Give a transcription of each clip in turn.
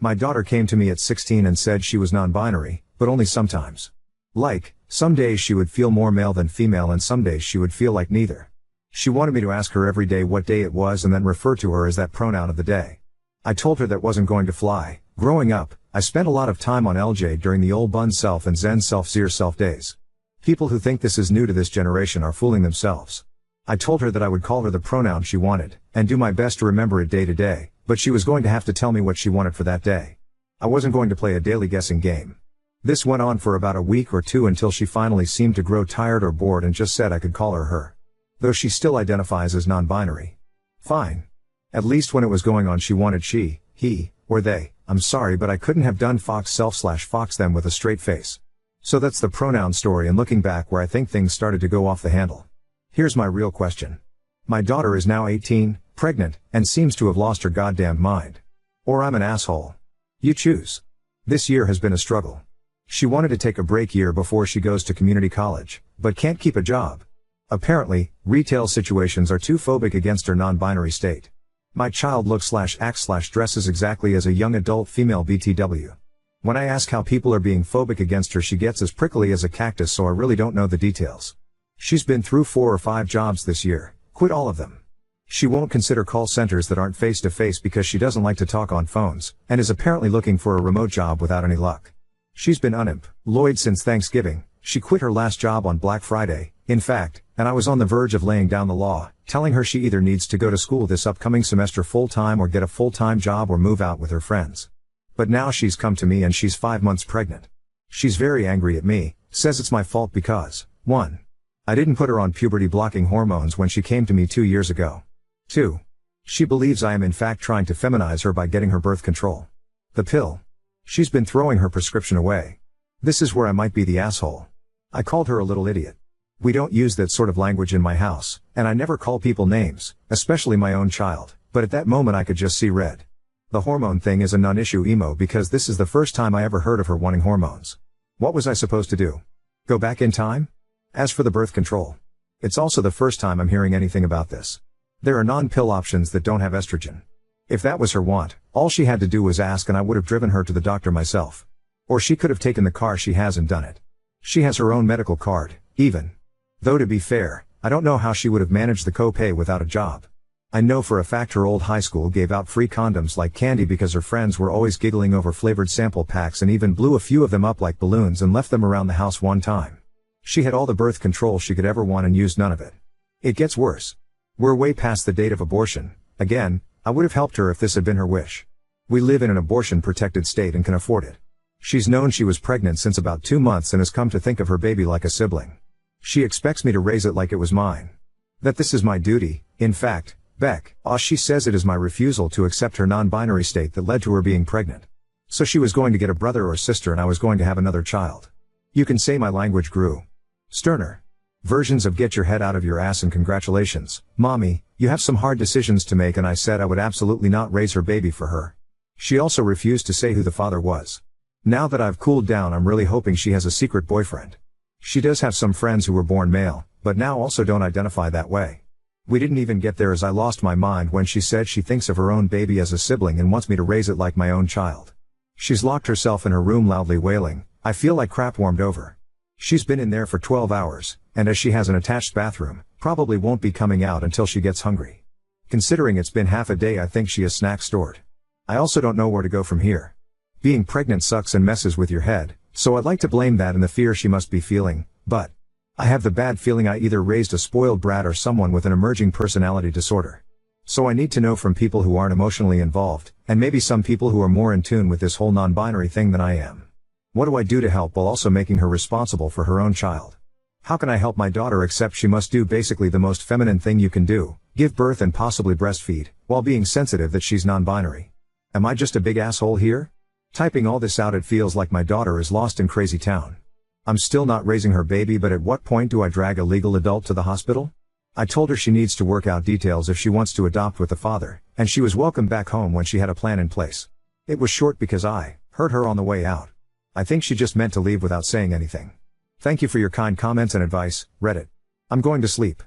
My daughter came to me at 16 and said she was non-binary, but only sometimes. Like, some days she would feel more male than female and some days she would feel like neither. She wanted me to ask her every day what day it was and then refer to her as that pronoun of the day. I told her that wasn't going to fly. Growing up, I spent a lot of time on LJ during the old bun self and zen self zero self days. People who think this is new to this generation are fooling themselves. I told her that I would call her the pronoun she wanted, and do my best to remember it day to day, but she was going to have to tell me what she wanted for that day. I wasn't going to play a daily guessing game. This went on for about a week or two until she finally seemed to grow tired or bored and just said I could call her her. Though she still identifies as non-binary. Fine. At least when it was going on she wanted she, he, or they. I'm sorry but I couldn't have done fox self/fox them with a straight face. So that's the pronoun story and looking back where I think things started to go off the handle. Here's my real question. My daughter is now 18, pregnant, and seems to have lost her goddamn mind. Or I'm an asshole. You choose. This year has been a struggle. She wanted to take a break year before she goes to community college, but can't keep a job. Apparently, retail situations are too phobic against her non-binary state. My child looks/acts/dresses exactly as a young adult female BTW. When I ask how people are being phobic against her she gets as prickly as a cactus so I really don't know the details. She's been through 4 or 5 jobs this year, quit all of them. She won't consider call centers that aren't face to face because she doesn't like to talk on phones, and is apparently looking for a remote job without any luck. She's been unemployed since Thanksgiving. She quit her last job on Black Friday, in fact, and I was on the verge of laying down the law, telling her she either needs to go to school this upcoming semester full-time or get a full-time job or move out with her friends. But now she's come to me and she's 5 months pregnant. She's very angry at me, says it's my fault because, 1. I didn't put her on puberty-blocking hormones when she came to me 2 years ago. 2. She believes I am in fact trying to feminize her by getting her birth control. The pill. She's been throwing her prescription away. This is where I might be the asshole. I called her a little idiot. We don't use that sort of language in my house, and I never call people names, especially my own child, but at that moment I could just see red. The hormone thing is a non-issue emo because this is the first time I ever heard of her wanting hormones. What was I supposed to do? Go back in time? As for the birth control, it's also the first time I'm hearing anything about this. There are non-pill options that don't have estrogen. If that was her want, all she had to do was ask and I would have driven her to the doctor myself. Or she could have taken the car she has and done it. She has her own medical card, even. Though to be fair, I don't know how she would have managed the copay without a job. I know for a fact her old high school gave out free condoms like candy because her friends were always giggling over flavored sample packs and even blew a few of them up like balloons and left them around the house one time. She had all the birth control she could ever want and used none of it. It gets worse. We're way past the date of abortion. Again, I would have helped her if this had been her wish. We live in an abortion-protected state and can afford it. She's known she was pregnant since about 2 months and has come to think of her baby like a sibling. She expects me to raise it like it was mine. That this is my duty, in fact, Beck, she says it is my refusal to accept her non-binary state that led to her being pregnant. So she was going to get a brother or sister and I was going to have another child. You can say my language grew sterner. Versions of get your head out of your ass and congratulations, mommy, you have some hard decisions to make and I said I would absolutely not raise her baby for her. She also refused to say who the father was. Now that I've cooled down I'm really hoping she has a secret boyfriend. She does have some friends who were born male, but now also don't identify that way. We didn't even get there as I lost my mind when she said she thinks of her own baby as a sibling and wants me to raise it like my own child. She's locked herself in her room loudly wailing, I feel like crap warmed over. She's been in there for 12 hours, and as she has an attached bathroom, probably won't be coming out until she gets hungry. Considering it's been half a day I think she has snacks stored. I also don't know where to go from here. Being pregnant sucks and messes with your head, so I'd like to blame that and the fear she must be feeling, but I have the bad feeling I either raised a spoiled brat or someone with an emerging personality disorder. So I need to know from people who aren't emotionally involved, and maybe some people who are more in tune with this whole non-binary thing than I am. What do I do to help while also making her responsible for her own child? How can I help my daughter except she must do basically the most feminine thing you can do, give birth and possibly breastfeed, while being sensitive that she's non-binary? Am I just a big asshole here? Typing all this out it feels like my daughter is lost in crazy town. I'm still not raising her baby but at what point do I drag a legal adult to the hospital? I told her she needs to work out details if she wants to adopt with the father, and she was welcome back home when she had a plan in place. It was short because I heard her on the way out. I think she just meant to leave without saying anything. Thank you for your kind comments and advice, Reddit. I'm going to sleep.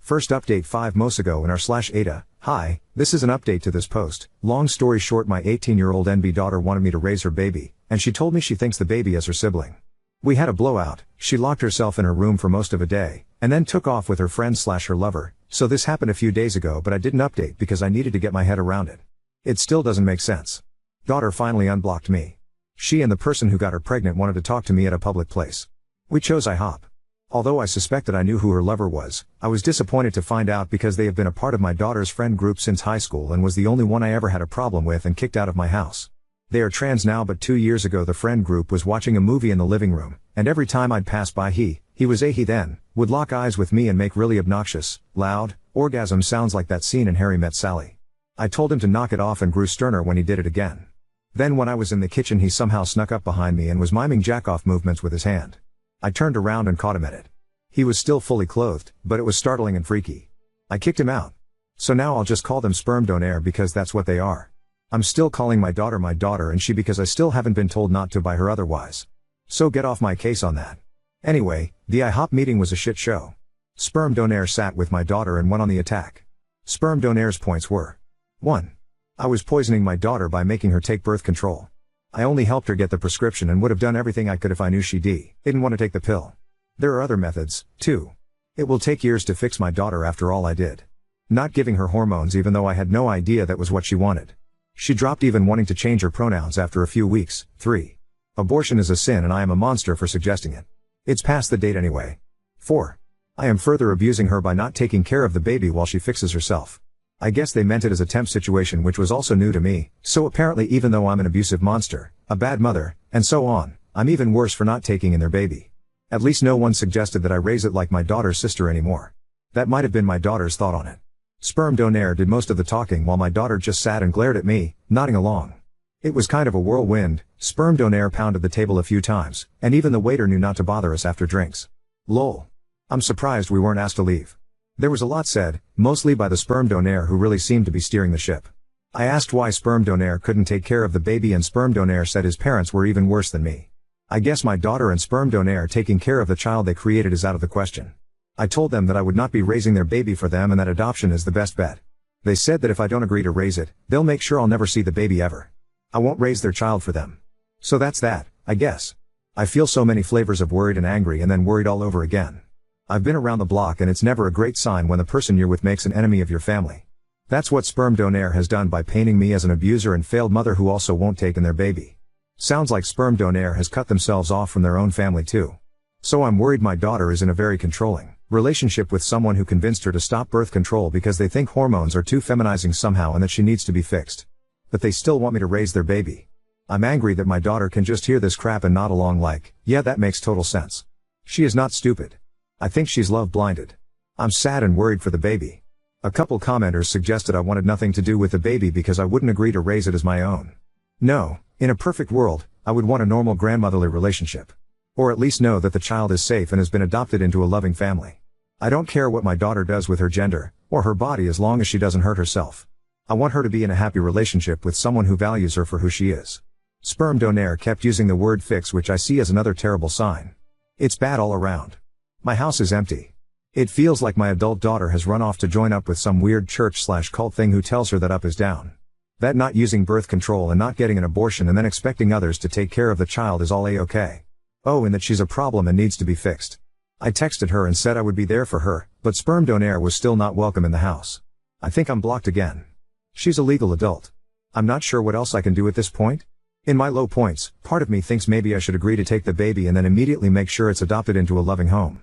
First update 5 months ago in r/Ada. Hi, this is an update to this post. Long story short, my 18-year-old NB daughter wanted me to raise her baby, and she told me she thinks the baby is her sibling. We had a blowout. She locked herself in her room for most of a day, and then took off with her friend/her lover. So this happened a few days ago, but I didn't update because I needed to get my head around it. It still doesn't make sense. Daughter finally unblocked me. She and the person who got her pregnant wanted to talk to me at a public place. We chose IHOP. Although I suspected I knew who her lover was, I was disappointed to find out because they have been a part of my daughter's friend group since high school and was the only one I ever had a problem with and kicked out of my house. They are trans now, but 2 years ago the friend group was watching a movie in the living room, and every time I'd pass by he then, would lock eyes with me and make really obnoxious, loud, orgasm sounds like that scene in Harry Met Sally. I told him to knock it off and grew sterner when he did it again. Then when I was in the kitchen he somehow snuck up behind me and was miming jack-off movements with his hand. I turned around and caught him at it. He was still fully clothed, but it was startling and freaky. I kicked him out. So now I'll just call them sperm donor because that's what they are. I'm still calling my daughter and she because I still haven't been told not to by her otherwise. So get off my case on that. Anyway, the IHOP meeting was a shit show. Sperm donor sat with my daughter and went on the attack. Sperm donor's points were: 1. I was poisoning my daughter by making her take birth control. I only helped her get the prescription and would have done everything I could if I knew she didn't want to take the pill. There are other methods, too. It will take years to fix my daughter after all I did. Not giving her hormones even though I had no idea that was what she wanted. She dropped even wanting to change her pronouns after a few weeks. 3. Abortion is a sin and I am a monster for suggesting it. It's past the date anyway. 4. I am further abusing her by not taking care of the baby while she fixes herself. I guess they meant it as a temp situation, which was also new to me, so apparently even though I'm an abusive monster, a bad mother, and so on, I'm even worse for not taking in their baby. At least no one suggested that I raise it like my daughter's sister anymore. That might have been my daughter's thought on it. Sperm donor did most of the talking while my daughter just sat and glared at me, nodding along. It was kind of a whirlwind. Sperm donor pounded the table a few times, and even the waiter knew not to bother us after drinks. Lol. I'm surprised we weren't asked to leave. There was a lot said, mostly by the sperm donor who really seemed to be steering the ship. I asked why sperm donor couldn't take care of the baby and sperm donor said his parents were even worse than me. I guess my daughter and sperm donor taking care of the child they created is out of the question. I told them that I would not be raising their baby for them and that adoption is the best bet. They said that if I don't agree to raise it, they'll make sure I'll never see the baby ever. I won't raise their child for them. So that's that, I guess. I feel so many flavors of worried and angry and then worried all over again. I've been around the block and it's never a great sign when the person you're with makes an enemy of your family. That's what sperm donor has done by painting me as an abuser and failed mother who also won't take in their baby. Sounds like sperm donor has cut themselves off from their own family too. So I'm worried my daughter is in a very controlling relationship with someone who convinced her to stop birth control because they think hormones are too feminizing somehow and that she needs to be fixed. But they still want me to raise their baby. I'm angry that my daughter can just hear this crap and nod along like, yeah, that makes total sense. She is not stupid. I think she's love blinded. I'm sad and worried for the baby. A couple commenters suggested I wanted nothing to do with the baby because I wouldn't agree to raise it as my own. No, in a perfect world, I would want a normal grandmotherly relationship. Or at least know that the child is safe and has been adopted into a loving family. I don't care what my daughter does with her gender, or her body as long as she doesn't hurt herself. I want her to be in a happy relationship with someone who values her for who she is. Sperm donor kept using the word fix, which I see as another terrible sign. It's bad all around. My house is empty. It feels like my adult daughter has run off to join up with some weird church/cult thing who tells her that up is down. That not using birth control and not getting an abortion and then expecting others to take care of the child is all a-okay. Oh, and that she's a problem and needs to be fixed. I texted her and said I would be there for her, but sperm donor was still not welcome in the house. I think I'm blocked again. She's a legal adult. I'm not sure what else I can do at this point. In my low points, part of me thinks maybe I should agree to take the baby and then immediately make sure it's adopted into a loving home.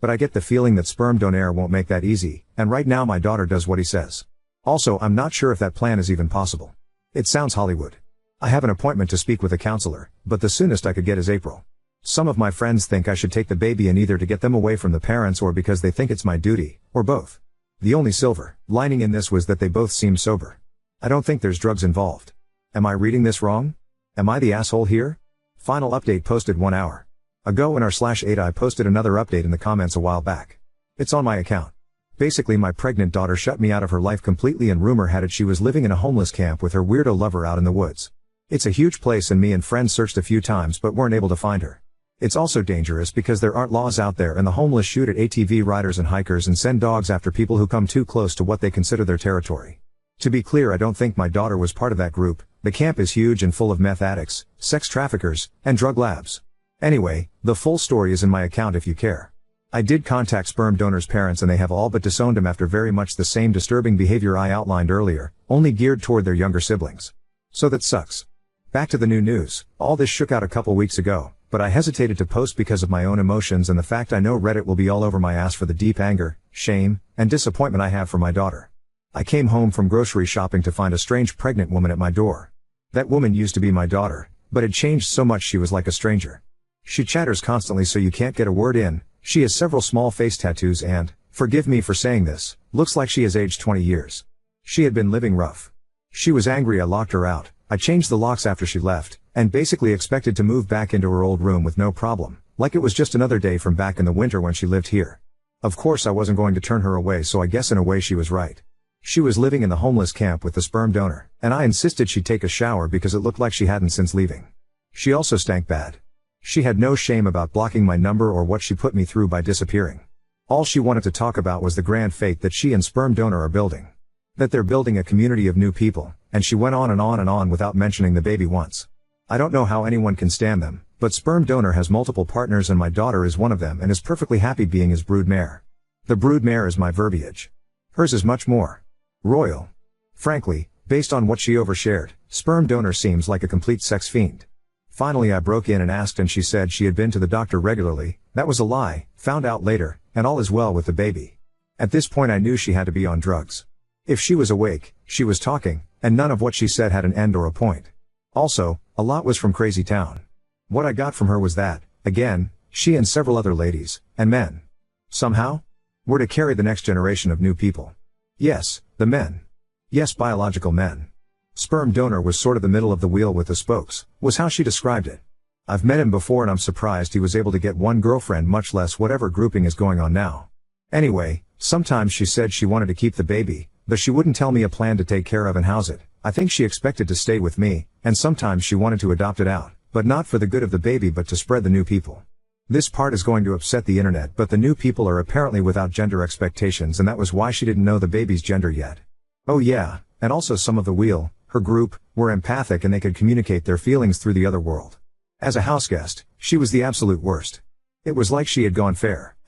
But I get the feeling that sperm donor won't make that easy, and right now my daughter does what he says. Also, I'm not sure if that plan is even possible. It sounds Hollywood. I have an appointment to speak with a counselor, but the soonest I could get is April. Some of my friends think I should take the baby in either to get them away from the parents or because they think it's my duty, or both. The only silver lining in this was that they both seem sober. I don't think there's drugs involved. Am I reading this wrong? Am I the asshole here? Final update posted 1 hour ago in r/Ada. I posted another update in the comments a while back. It's on my account. Basically my pregnant daughter shut me out of her life completely and rumor had it she was living in a homeless camp with her weirdo lover out in the woods. It's a huge place and me and friends searched a few times but weren't able to find her. It's also dangerous because there aren't laws out there and the homeless shoot at ATV riders and hikers and send dogs after people who come too close to what they consider their territory. To be clear, I don't think my daughter was part of that group. The camp is huge and full of meth addicts, sex traffickers, and drug labs. Anyway, the full story is in my account if you care. I did contact sperm donor's parents and they have all but disowned him after very much the same disturbing behavior I outlined earlier, only geared toward their younger siblings. So that sucks. Back to the new news. All this shook out a couple weeks ago, but I hesitated to post because of my own emotions and the fact I know Reddit will be all over my ass for the deep anger, shame, and disappointment I have for my daughter. I came home from grocery shopping to find a strange pregnant woman at my door. That woman used to be my daughter, but had changed so much she was like a stranger. She chatters constantly so you can't get a word in. She has several small face tattoos and, forgive me for saying this, looks like she has aged 20 years. She had been living rough. She was angry I locked her out. I changed the locks after she left, and basically expected to move back into her old room with no problem, like it was just another day from back in the winter when she lived here. Of course I wasn't going to turn her away, so I guess in a way she was right. She was living in the homeless camp with the sperm donor, and I insisted she take a shower because it looked like she hadn't since leaving. She also stank bad. She had no shame about blocking my number or what she put me through by disappearing. All she wanted to talk about was the grand fate that she and sperm donor are building. That they're building a community of new people, and she went on and on and on without mentioning the baby once. I don't know how anyone can stand them, but sperm donor has multiple partners and my daughter is one of them and is perfectly happy being his broodmare. The broodmare is my verbiage. Hers is much more royal. Frankly, based on what she overshared, sperm donor seems like a complete sex fiend. Finally I broke in and asked and she said she had been to the doctor regularly. That was a lie, found out later, and all is well with the baby. At this point I knew she had to be on drugs. If she was awake, she was talking, and none of what she said had an end or a point. Also, a lot was from Crazy Town. What I got from her was that, again, she and several other ladies, and men, somehow, were to carry the next generation of new people. Yes, the men. Yes, biological men. Sperm donor was sort of the middle of the wheel with the spokes, was how she described it. I've met him before and I'm surprised he was able to get one girlfriend, much less whatever grouping is going on now. Anyway, sometimes she said she wanted to keep the baby, but she wouldn't tell me a plan to take care of and house it. I think she expected to stay with me, and sometimes she wanted to adopt it out, but not for the good of the baby but to spread the new people. This part is going to upset the internet, but the new people are apparently without gender expectations and that was why she didn't know the baby's gender yet. Oh yeah, and also some of the wheel, her group, were empathic and they could communicate their feelings through the other world. As a houseguest, she was the absolute worst. It was like she had gone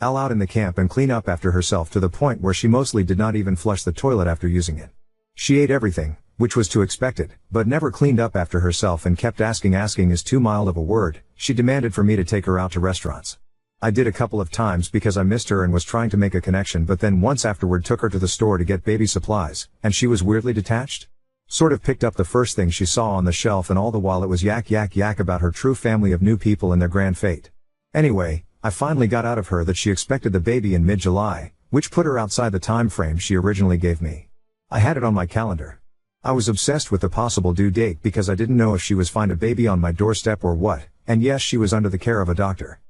all out in the camp and clean up after herself to the point where she mostly did not even flush the toilet after using it. She ate everything, which was to expected, but never cleaned up after herself and kept asking is too mild of a word. She demanded for me to take her out to restaurants. I did a couple of times because I missed her and was trying to make a connection, but then once afterward took her to the store to get baby supplies, and she was weirdly detached. Sort of picked up the first thing she saw on the shelf and all the while it was yak about her true family of new people and their grand fate. Anyway, I finally got out of her that she expected the baby in mid-July, which put her outside the time frame she originally gave me. I had it on my calendar. I was obsessed with the possible due date because I didn't know if she was find a baby on my doorstep or what, and yes, she was under the care of a doctor.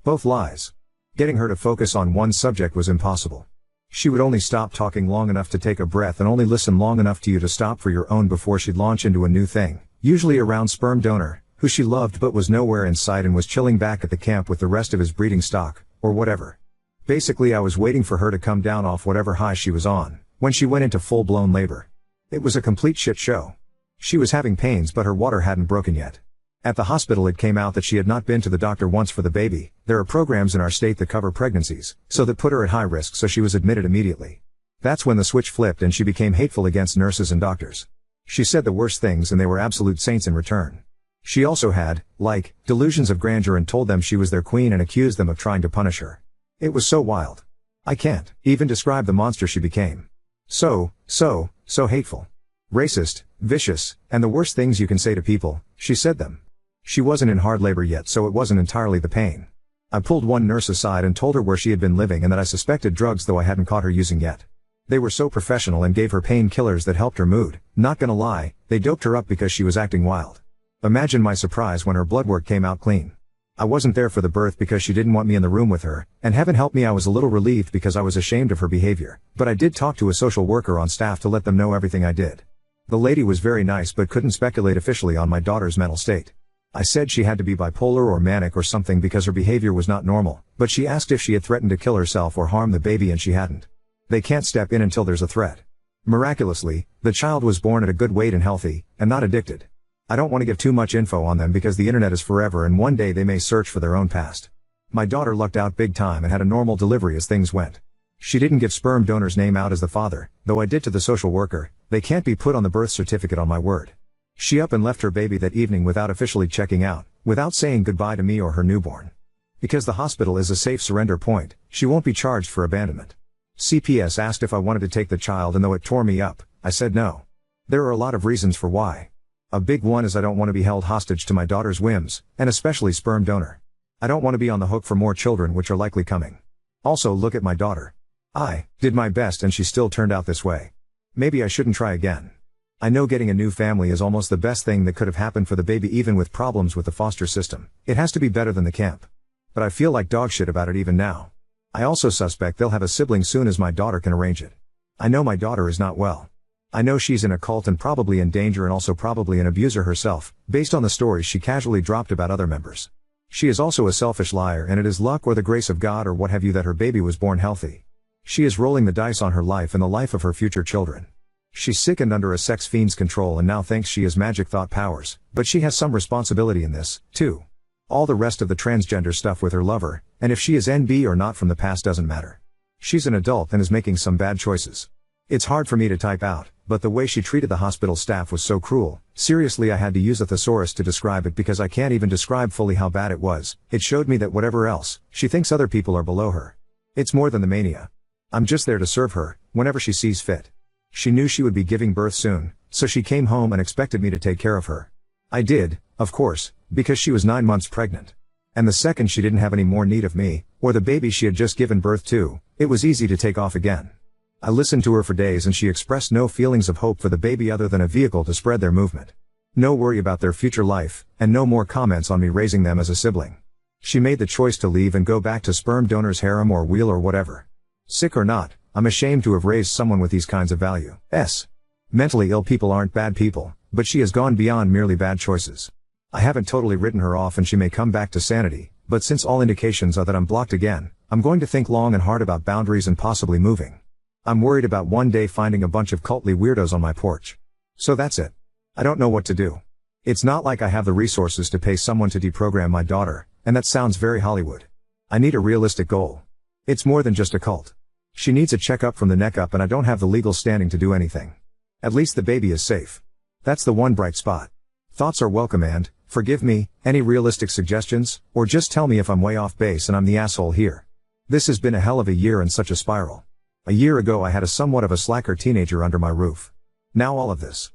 Both lies. Getting her to focus on one subject was impossible. She would only stop talking long enough to take a breath and only listen long enough to you to stop for your own before she'd launch into a new thing, usually around sperm donor, who she loved but was nowhere in sight and was chilling back at the camp with the rest of his breeding stock, or whatever. Basically I was waiting for her to come down off whatever high she was on, when she went into full-blown labor. It was a complete shit show. She was having pains but her water hadn't broken yet. At the hospital it came out that she had not been to the doctor once for the baby. There are programs in our state that cover pregnancies, so that put her at high risk, so she was admitted immediately. That's when the switch flipped and she became hateful against nurses and doctors. She said the worst things and they were absolute saints in return. She also had, delusions of grandeur and told them she was their queen and accused them of trying to punish her. It was so wild. I can't even describe the monster she became. So hateful. Racist, vicious, and the worst things you can say to people, she said them. She wasn't in hard labor yet, so it wasn't entirely the pain. I pulled one nurse aside and told her where she had been living and that I suspected drugs, though I hadn't caught her using yet. They were so professional and gave her painkillers that helped her mood. Not gonna lie, they doped her up because she was acting wild. Imagine my surprise when her blood work came out clean. I wasn't there for the birth because she didn't want me in the room with her, and heaven help me I was a little relieved because I was ashamed of her behavior, but I did talk to a social worker on staff to let them know everything I did. The lady was very nice but couldn't speculate officially on my daughter's mental state. I said she had to be bipolar or manic or something because her behavior was not normal, but she asked if she had threatened to kill herself or harm the baby and she hadn't. They can't step in until there's a threat. Miraculously, the child was born at a good weight and healthy, and not addicted. I don't want to give too much info on them because the internet is forever and one day they may search for their own past. My daughter lucked out big time and had a normal delivery as things went. She didn't give sperm donor's name out as the father, though I did to the social worker. They can't be put on the birth certificate on my word. She up and left her baby that evening without officially checking out, without saying goodbye to me or her newborn. Because the hospital is a safe surrender point, she won't be charged for abandonment. CPS asked if I wanted to take the child and though it tore me up, I said no. There are a lot of reasons for why. A big one is I don't want to be held hostage to my daughter's whims, and especially sperm donor. I don't want to be on the hook for more children which are likely coming. Also look at my daughter. I did my best and she still turned out this way. Maybe I shouldn't try again. I know getting a new family is almost the best thing that could have happened for the baby even with problems with the foster system. It has to be better than the camp. But I feel like dog shit about it even now. I also suspect they'll have a sibling soon as my daughter can arrange it. I know my daughter is not well. I know she's in a cult and probably in danger and also probably an abuser herself, based on the stories she casually dropped about other members. She is also a selfish liar and it is luck or the grace of God or what have you that her baby was born healthy. She is rolling the dice on her life and the life of her future children. She's sick and under a sex fiend's control and now thinks she has magic thought powers, but she has some responsibility in this, too. All the rest of the transgender stuff with her lover, and if she is NB or not from the past doesn't matter. She's an adult and is making some bad choices. It's hard for me to type out, but the way she treated the hospital staff was so cruel. Seriously, I had to use a thesaurus to describe it because I can't even describe fully how bad it was. It showed me that whatever else, she thinks other people are below her. It's more than the mania. I'm just there to serve her, whenever she sees fit. She knew she would be giving birth soon, so she came home and expected me to take care of her. I did, of course, because she was 9 months pregnant. And the second she didn't have any more need of me, or the baby she had just given birth to, it was easy to take off again. I listened to her for days and she expressed no feelings of hope for the baby other than a vehicle to spread their movement. No worry about their future life, and no more comments on me raising them as a sibling. She made the choice to leave and go back to sperm donor's harem or wheel or whatever. Sick or not, I'm ashamed to have raised someone with these kinds of values. Mentally ill people aren't bad people, but she has gone beyond merely bad choices. I haven't totally written her off and she may come back to sanity, but since all indications are that I'm blocked again, I'm going to think long and hard about boundaries and possibly moving. I'm worried about one day finding a bunch of cultly weirdos on my porch. So that's it. I don't know what to do. It's not like I have the resources to pay someone to deprogram my daughter, and that sounds very Hollywood. I need a realistic goal. It's more than just a cult. She needs a checkup from the neck up and I don't have the legal standing to do anything. At least the baby is safe. That's the one bright spot. Thoughts are welcome and, forgive me, any realistic suggestions, or just tell me if I'm way off base and I'm the asshole here. This has been a hell of a year and such a spiral. A year ago I had a somewhat of a slacker teenager under my roof. Now all of this.